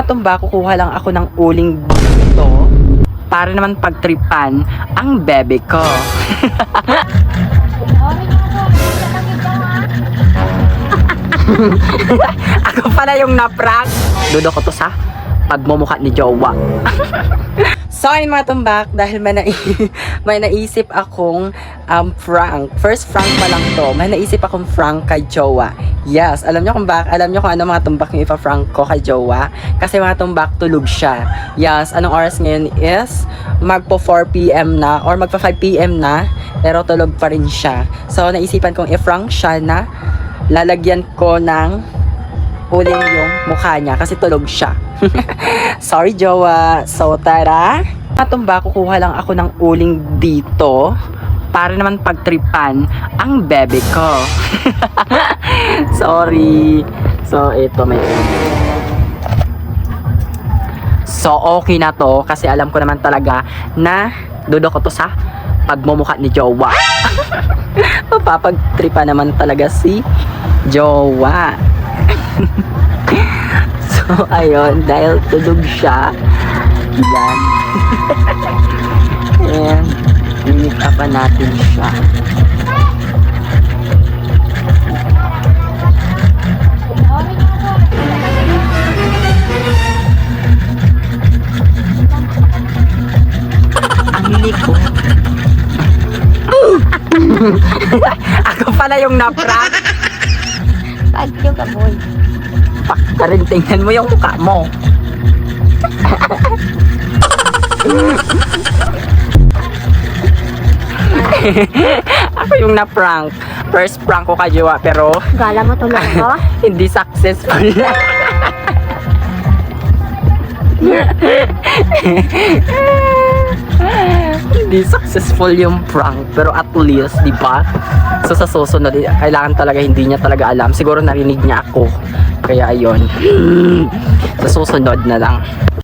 Tumba, kukuha lang ako ng uling dito para naman pagtripan ang bebe ko. Ako pala yung naprank. Dudo ko to sa pagmumukha ni Jowa. So ayun mga tumbak, dahil may naisip akong prank. First prank pa lang to. May naisip akong prank kay Jowa. Yes, alam nyo kung ano mga tumbak yung ipa-prank ko kay Jowa? Kasi mga tumbak, tulog siya. Yes, anong oras ngayon is? Magpo 4 PM na or magpa 5 PM na, pero tulog pa rin siya. So naisipan kong i-prank siya na lalagyan ko ng uling yung mukha niya kasi tulog siya. Sorry Jowa. So tara, tumba, kukuha lang ako ng uling dito para naman pagtripan ang bebe ko. Sorry. So ito may So okay na to kasi alam ko naman talaga na dudo ko to sa pagmumukha ni Jowa. Mapapagtripa naman talaga si Jowa. So ayun, dahil tulog siya, yan. And i-make upan natin siya. Ang likod. Ako pala yung naprank. Pagyo ka, boy. Pakta rin, tingnan mo yung mukha mo. Ako yung na-prank. First prank ko kay Jowa, pero Gala mo tulog ko? hindi successful. Hindi successful yung prank, pero at least, di ba? So sa susunod, kailangan talaga hindi niya talaga alam. Siguro narinig niya ako. Kaya ayun. Sa susunod na lang.